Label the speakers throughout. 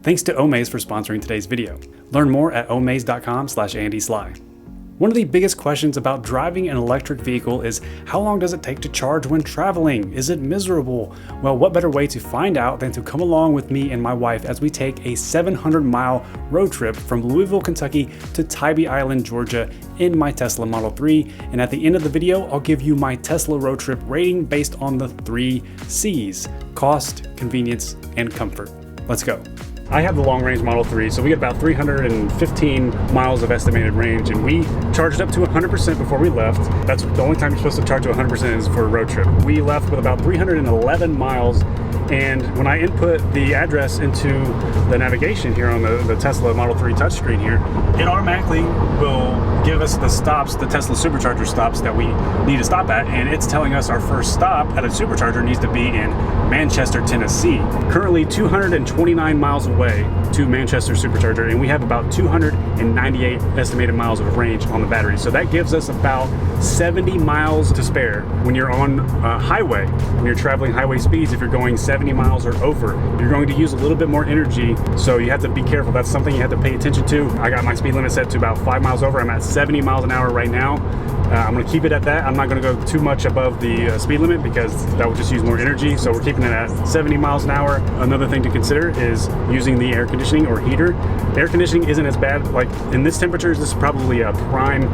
Speaker 1: Thanks to Omaze for sponsoring today's video. Learn more at omaze.com/AndySly. One of the biggest questions about driving an electric vehicle is how long does it take to charge when traveling? Is it miserable? Well, what better way to find out than to come along with me and my wife as we take a 700-mile road trip from Louisville, Kentucky to Tybee Island, Georgia in my Tesla Model 3. And at the end of the video, I'll give you my Tesla road trip rating based on the 3 C's: cost, convenience, and comfort. Let's go. I have the long range Model 3, so we get about 315 miles of estimated range, and we charged up to 100% before we left. That's the only time you're supposed to charge to 100% is for a road trip. We left with about 311 miles, and when I input the address into the navigation here on the Tesla Model 3 touchscreen here, it automatically will give us the stops, the Tesla Supercharger stops that we need to stop at, and it's telling us our first stop at a Supercharger needs to be in Manchester, Tennessee. Currently 229 miles away to Manchester Supercharger, and we have about 298 estimated miles of range on the battery. So that gives us about 70 miles to spare when you're on a highway, when you're traveling highway speeds. If you're going 70 miles or over, you're going to use a little bit more energy, so you have to be careful. That's something you have to pay attention to. I got my speed limit set to about 5 miles over. I'm at 70 miles an hour right now. I'm going to keep it at that. I'm not going to go too much above the speed limit because that will just use more energy. So we're keeping it at 70 miles an hour. Another thing to consider is using the air conditioning or heater. Air conditioning isn't as bad. Like in this temperature, this is probably a prime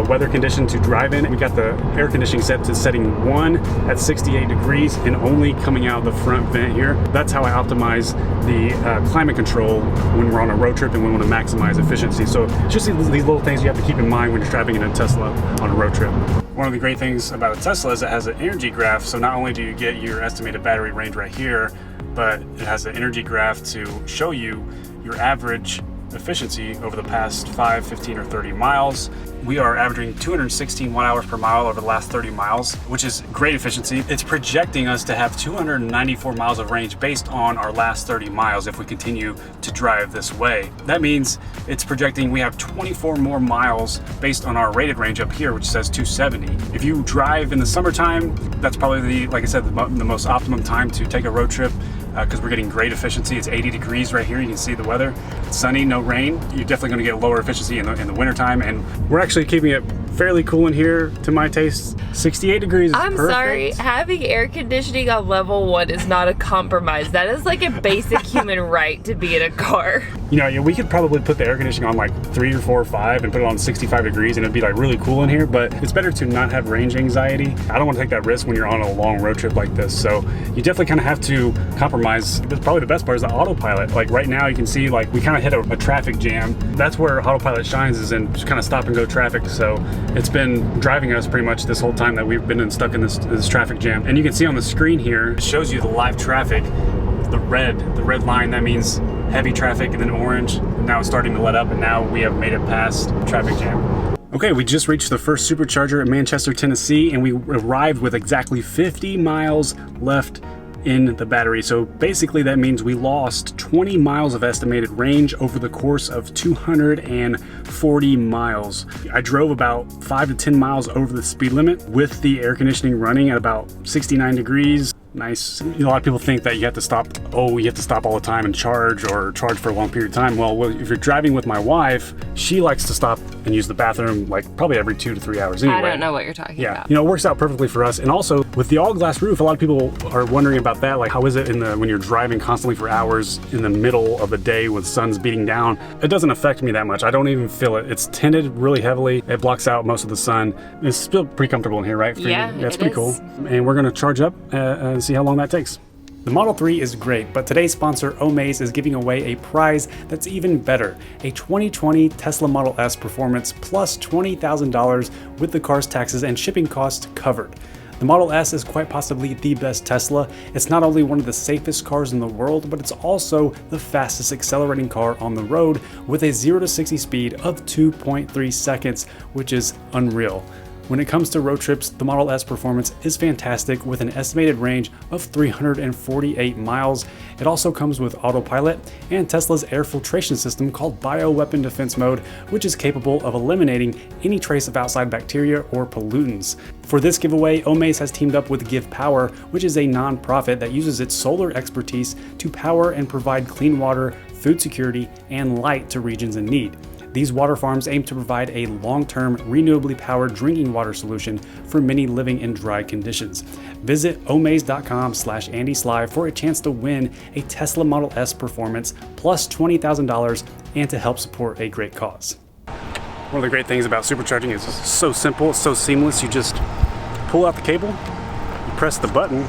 Speaker 1: weather condition to drive in. We got the air conditioning set to setting 1 at 68 degrees and only coming out the front vent here. That's how I optimize the climate control when we're on a road trip and we want to maximize efficiency. So just these little things you have to keep in mind when you're driving in a Tesla on a road trip. One of the great things about a Tesla is it has an energy graph. So not only do you get your estimated battery range right here, but it has an energy graph to show you your average efficiency over the past 5, 15, or 30 miles. We are averaging 216 watt-hours per mile over the last 30 miles, which is great efficiency. It's projecting us to have 294 miles of range based on our last 30 miles if we continue to drive this way. That means it's projecting we have 24 more miles based on our rated range up here, which says 270. If you drive in the summertime, that's probably like I said, the most optimum time to take a road trip, because we're getting great efficiency. It's 80 degrees right here. You can see the weather. It's sunny, no rain. You're definitely going to get lower efficiency in the wintertime, and we're actually keeping it fairly cool in here to my taste. 68 degrees is
Speaker 2: I'm
Speaker 1: perfect.
Speaker 2: sorry, having air conditioning on level 1 is not a compromise. That is like a basic human right to be in a car.
Speaker 1: You know, we could probably put the air conditioning on like 3 or 4 or 5 and put it on 65 degrees and it'd be like really cool in here, but it's better to not have range anxiety. I don't want to take that risk when you're on a long road trip like this. So you definitely kind of have to compromise. Probably the best part is the autopilot. Like right now you can see like we kind of hit a traffic jam. That's where autopilot shines, is in just kind of stop and go traffic. So it's been driving us pretty much this whole time that we've been stuck in this traffic jam. And you can see on the screen here, it shows you the live traffic. The red line, that means heavy traffic, and then orange. And now it's starting to let up, and now we have made it past traffic jam. Okay, we just reached the first Supercharger in Manchester, Tennessee, and we arrived with exactly 50 miles left in the battery. So basically that means we lost 20 miles of estimated range over the course of 240 miles. I drove about 5 to 10 miles over the speed limit with the air conditioning running at about 69 degrees. Nice. You know, a lot of people think that you have to stop all the time and charge, or charge for a long period of time. Well, if you're driving with my wife, she likes to stop and use the bathroom like probably every 2 to 3 hours anyway.
Speaker 2: I don't know what you're talking about.
Speaker 1: You know, it works out perfectly for us. And also with the all glass roof, a lot of people are wondering about that. Like, how is it when you're driving constantly for hours in the middle of the day with sun's beating down? It doesn't affect me that much. I don't even feel it. It's tinted really heavily. It blocks out most of the sun. It's still pretty comfortable in here, right?
Speaker 2: Yeah,
Speaker 1: it's pretty cool. And we're gonna charge up and see how long that takes. The Model 3 is great, but today's sponsor, Omaze, is giving away a prize that's even better. A 2020 Tesla Model S Performance plus $20,000 with the car's taxes and shipping costs covered. The Model S is quite possibly the best Tesla. It's not only one of the safest cars in the world, but it's also the fastest accelerating car on the road with a 0 to 60 speed of 2.3 seconds, which is unreal. When it comes to road trips, the Model S Performance is fantastic with an estimated range of 348 miles. It also comes with Autopilot and Tesla's air filtration system called Bioweapon Defense Mode, which is capable of eliminating any trace of outside bacteria or pollutants. For this giveaway, Omaze has teamed up with Give Power, which is a non-profit that uses its solar expertise to power and provide clean water food security, and light to regions in need. These water farms aim to provide a long-term, renewably powered drinking water solution for many living in dry conditions. Visit omaze.com/AndySly for a chance to win a Tesla Model S Performance plus $20,000 and to help support a great cause. One of the great things about supercharging is it's so simple, it's so seamless. You just pull out the cable, you press the button,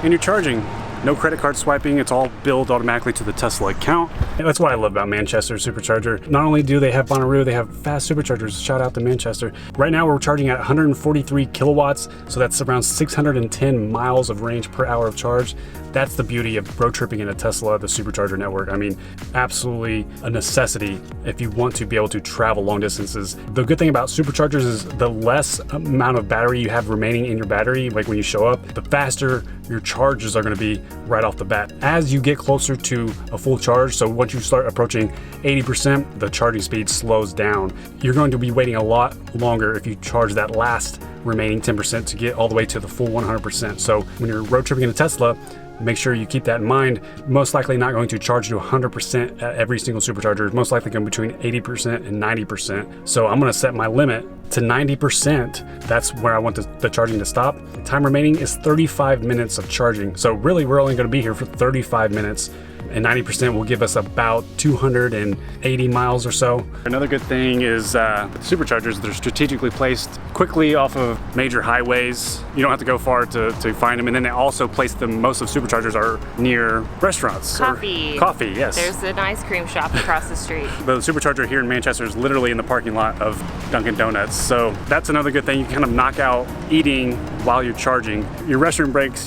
Speaker 1: and you're charging. No credit card swiping, it's all billed automatically to the Tesla account. And that's what I love about Manchester Supercharger. Not only do they have Bonnaroo, they have fast superchargers. Shout out to Manchester. Right now we're charging at 143 kilowatts, so that's around 610 miles of range per hour of charge. That's the beauty of road tripping in a Tesla, the supercharger network. I mean, absolutely a necessity if you want to be able to travel long distances. The good thing about superchargers is the less amount of battery you have remaining in your battery, like when you show up, the faster your charges are going to be right off the bat. As you get closer to a full charge, so once you start approaching 80%, the charging speed slows down. You're going to be waiting a lot longer if you charge that last remaining 10% to get all the way to the full 100%. So when you're road tripping in a Tesla, make sure you keep that in mind. Most likely not going to charge you 100% at every single supercharger. Most likely going between 80% and 90%. So I'm going to set my limit to 90%. That's where I want the charging to stop. Time remaining is 35 minutes of charging. So really, we're only going to be here for 35 minutes. And 90% will give us about 280 miles or so. Another good thing is superchargers, they're strategically placed quickly off of major highways. You don't have to go far to find them. And then they also place them, most of superchargers are near restaurants.
Speaker 2: Coffee.
Speaker 1: Coffee, yes.
Speaker 2: There's an ice cream shop across the street.
Speaker 1: The supercharger here in Manchester is literally in the parking lot of Dunkin' Donuts. So that's another good thing. You kind of knock out eating while you're charging. Your restroom breaks,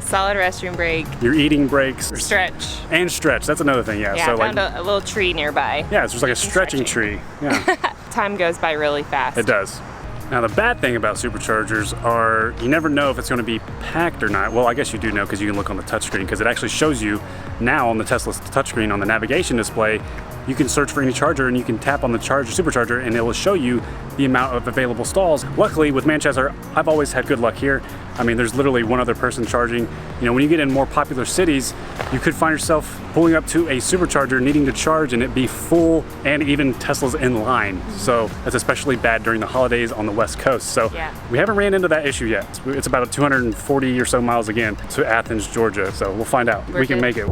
Speaker 2: solid restroom break.
Speaker 1: Your eating breaks.
Speaker 2: Stretch.
Speaker 1: And stretch, that's another thing, yeah.
Speaker 2: Yeah,
Speaker 1: So
Speaker 2: I found a little tree nearby.
Speaker 1: Yeah, it's just like a stretching tree. Yeah.
Speaker 2: Time goes by really fast.
Speaker 1: It does. Now the bad thing about superchargers are you never know if it's going to be packed or not. Well, I guess you do know because you can look on the touchscreen, because it actually shows you now on the Tesla touchscreen on the navigation display. You can search for any charger and you can tap on the supercharger and it will show you the amount of available stalls. Luckily with Manchester, I've always had good luck here. I mean, there's literally one other person charging. You know, when you get in more popular cities, you could find yourself pulling up to a supercharger needing to charge and it be full, and even Tesla's in line. So that's especially bad during the holidays on the West Coast. So we haven't ran into that issue yet. It's about 240 or so miles again to Athens, Georgia. So we'll find out. We can make it.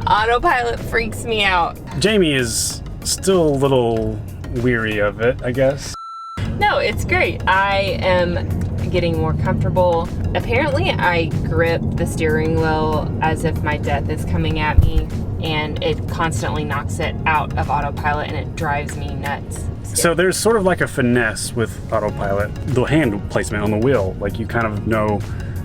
Speaker 2: Autopilot freaks me out.
Speaker 1: Jamie is still a little weary of it, I guess.
Speaker 2: No, it's great. I am getting more comfortable. Apparently, I grip the steering wheel as if my death is coming at me, and it constantly knocks it out of autopilot, and it drives me nuts.
Speaker 1: So there's sort of like a finesse with autopilot. The hand placement on the wheel, like you kind of know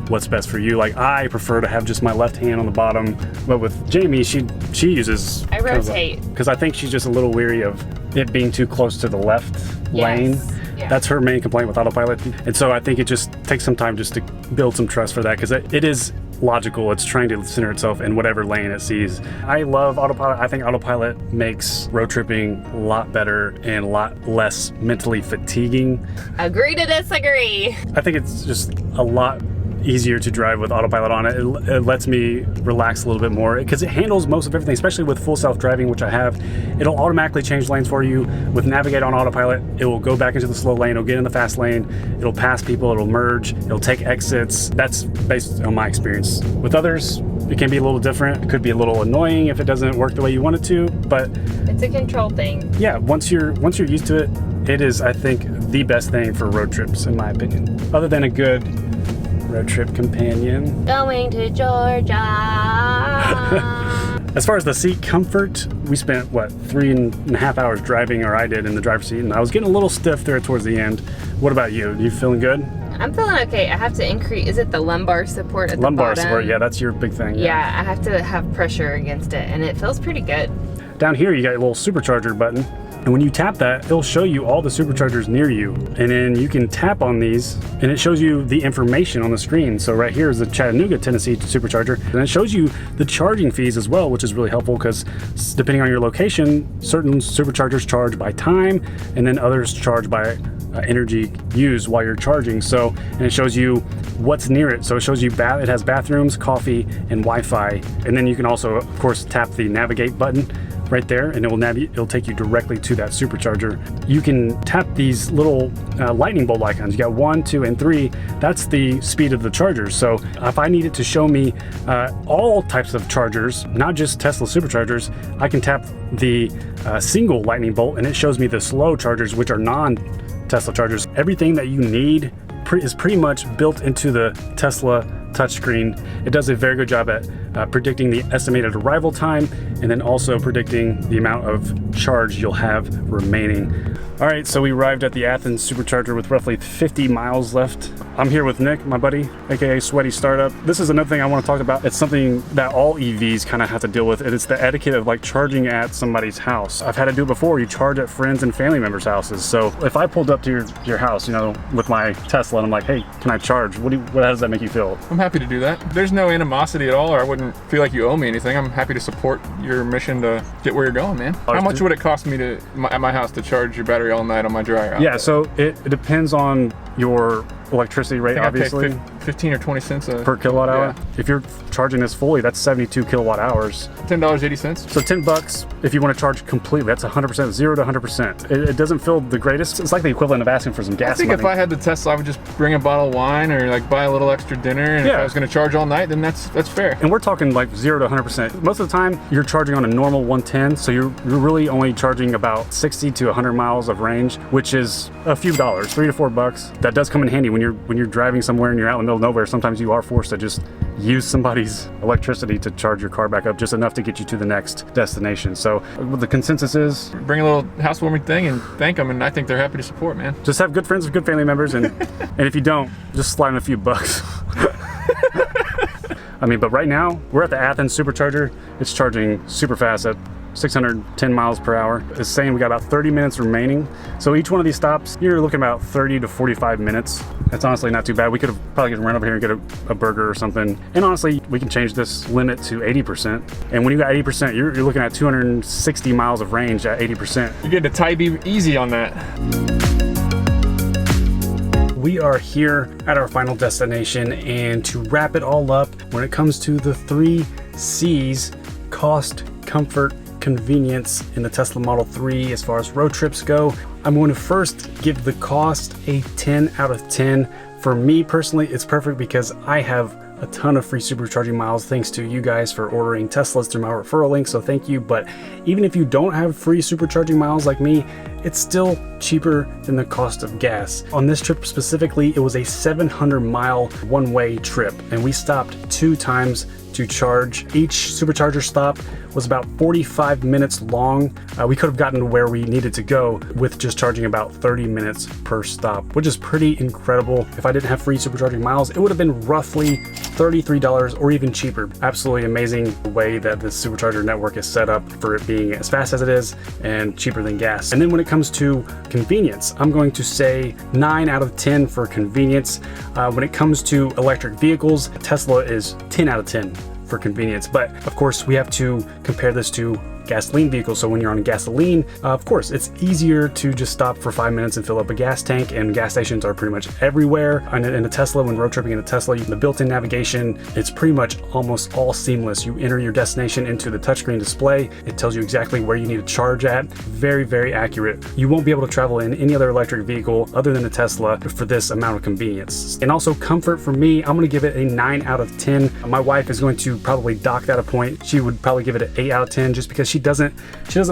Speaker 1: what's best for you. Like I prefer to have just my left hand on the bottom, but with Jamie, she uses.
Speaker 2: I rotate.
Speaker 1: Because I think she's just a little weary of it being too close to the left lane.
Speaker 2: Yeah.
Speaker 1: That's her main complaint with autopilot. And so I think it just takes some time just to build some trust for that, because it is logical. It's trying to center itself in whatever lane it sees. I love autopilot. I think autopilot makes road tripping a lot better and a lot less mentally fatiguing.
Speaker 2: Agree to disagree.
Speaker 1: I think it's just a lot easier to drive with autopilot on it. It lets me relax a little bit more because it handles most of everything, especially with full self-driving, which I have. It'll automatically change lanes for you. With Navigate on autopilot, it will go back into the slow lane, it'll get in the fast lane, it'll pass people, it'll merge, it'll take exits. That's based on my experience. With others, it can be a little different. It could be a little annoying if it doesn't work the way you want it to, but
Speaker 2: it's a control thing.
Speaker 1: Yeah, once you're used to it, it is, I think, the best thing for road trips, in my opinion. Other than a good road trip companion.
Speaker 2: Going to Georgia.
Speaker 1: As far as the seat comfort, we spent, 3.5 hours driving, or I did, in the driver's seat, and I was getting a little stiff there towards the end. What about you? You feeling good?
Speaker 2: I'm feeling okay. I have to increase, is it the lumbar support at the bottom?
Speaker 1: Lumbar support, yeah, that's your big thing.
Speaker 2: Yeah, I have to have pressure against it, and it feels pretty good.
Speaker 1: Down here, you got a little supercharger button. And when you tap that, it'll show you all the superchargers near you. And then you can tap on these and it shows you the information on the screen. So right here is the Chattanooga, Tennessee supercharger. And it shows you the charging fees as well, which is really helpful because depending on your location, certain superchargers charge by time and then others charge by energy used while you're charging. So, and it shows you what's near it. So it shows you it has bathrooms, coffee, and Wi-Fi. And then you can also, of course, tap the navigate button right there, and it'll take you directly to that supercharger. You can tap these little lightning bolt icons. You got 1, 2, and 3. That's the speed of the chargers. So if I need it to show me all types of chargers, not just Tesla superchargers, I can tap the single lightning bolt, and it shows me the slow chargers, which are non-Tesla chargers. Everything that you need is pretty much built into the Tesla touchscreen. It does a very good job at predicting the estimated arrival time, and then also predicting the amount of charge you'll have remaining. All right, so we arrived at the Athens Supercharger with roughly 50 miles left. I'm here with Nick, my buddy, aka Sweaty Startup. This is another thing I want to talk about. It's something that all EVs kind of have to deal with, and it's the etiquette of like charging at somebody's house. I've had to do it before. You charge at friends and family members' houses. So if I pulled up to your house, you know, with my Tesla, and I'm like, hey, can I charge? How does that make you feel?
Speaker 3: I'm happy to do that. There's no animosity at all, or I wouldn't feel like you owe me anything. I'm happy to support your mission to get where you're going, man. How much would it cost me at my house to charge your battery all night on my dryer?
Speaker 1: Yeah, so it depends on your electricity rate, obviously.
Speaker 3: I pay 15 or 20 cents per
Speaker 1: kilowatt hour. Yeah. If you're charging this fully, that's 72 kilowatt hours.
Speaker 3: $10.80.
Speaker 1: So $10 if you want to charge completely. That's 100%, 0 to 100%. It doesn't feel the greatest. It's like the equivalent of asking for some gas money.
Speaker 3: I think if I had the Tesla, I would just bring a bottle of wine or like buy a little extra dinner. And if I was going to charge all night, then that's fair.
Speaker 1: And we're talking like 0 to 100%. Most of the time, you're charging on a normal 110, so you're really only charging about 60 to 100 miles of range, which is a few dollars, $3 to $4. That does come in handy when you're driving somewhere and you're out in the middle of nowhere. Sometimes you are forced to just use somebody's electricity to charge your car back up, just enough to get you to the next destination. So what the consensus is,
Speaker 3: bring a little housewarming thing and thank them, and I think they're happy to support, man.
Speaker 1: Just have good friends with good family members, and and if you don't, just slide in a few bucks. I mean, but right now we're at the Athens Supercharger. It's charging super fast at 610 miles per hour. It's saying we got about 30 minutes remaining. So each one of these stops, you're looking about 30 to 45 minutes. That's honestly not too bad. We could have probably run over here and get a burger or something. And honestly, we can change this limit to 80%. And when you got 80%, you're looking at 260 miles of range at 80%.
Speaker 3: You're getting to Tybee easy on that.
Speaker 1: We are here at our final destination, and to wrap it all up, when it comes to the 3 C's, cost, comfort, convenience in the Tesla Model 3 as far as road trips go, I'm going to first give the cost a 10 out of 10. For me personally, it's perfect because I have a ton of free supercharging miles thanks to you guys for ordering Teslas through my referral link, so thank you. But even if you don't have free supercharging miles like me, it's still cheaper than the cost of gas. On this trip specifically, it was a 700-mile one-way trip, and we stopped 2 times to charge. Each supercharger stop was about 45 minutes long. We could have gotten to where we needed to go with just charging about 30 minutes per stop, which is pretty incredible. If I didn't have free supercharging miles, it would have been roughly $33 or even cheaper. Absolutely amazing the way that the supercharger network is set up for it being as fast as it is and cheaper than gas. And then when it comes to convenience, I'm going to say 9 out of 10 for convenience. When it comes to electric vehicles, Tesla is 10 out of 10 for convenience. But of course, we have to compare this to gasoline vehicles. So when you're on gasoline, of course, it's easier to just stop for 5 minutes and fill up a gas tank, and gas stations are pretty much everywhere. And in a Tesla, when road tripping in a Tesla, the built-in navigation, it's pretty much almost all seamless. You enter your destination into the touchscreen display. It tells you exactly where you need to charge at. Very, very accurate. You won't be able to travel in any other electric vehicle other than a Tesla for this amount of convenience. And also comfort, for me, I'm gonna give it a 9 out of 10. My wife is going to probably dock that a point. She would probably give it an 8 out of 10 just because she doesn't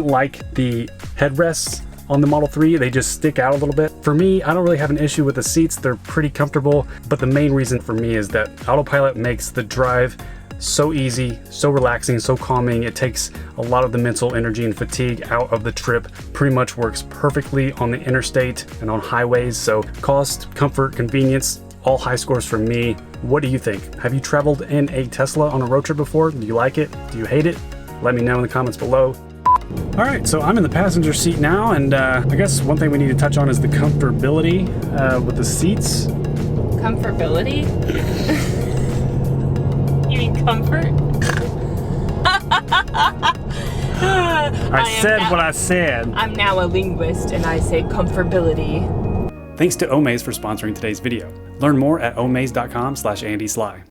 Speaker 1: like the headrests on the Model 3. They just stick out a little bit. For me, I don't really have an issue with the seats. They're pretty comfortable, but the main reason for me is that Autopilot makes the drive so easy, so relaxing, so calming. It takes a lot of the mental energy and fatigue out of the trip. Pretty much works perfectly on the interstate and on highways. So cost, comfort, convenience, all high scores from me. What do you think? Have you traveled in a Tesla on a road trip before? Do you like it? Do you hate it? Let me know in the comments below. All right, so I'm in the passenger seat now, and I guess one thing we need to touch on is the comfortability with the seats.
Speaker 2: Comfortability? You mean comfort?
Speaker 1: I said what I said.
Speaker 2: I'm now a linguist, and I say comfortability.
Speaker 1: Thanks to Omaze for sponsoring today's video. Learn more at omaze.com/AndySly.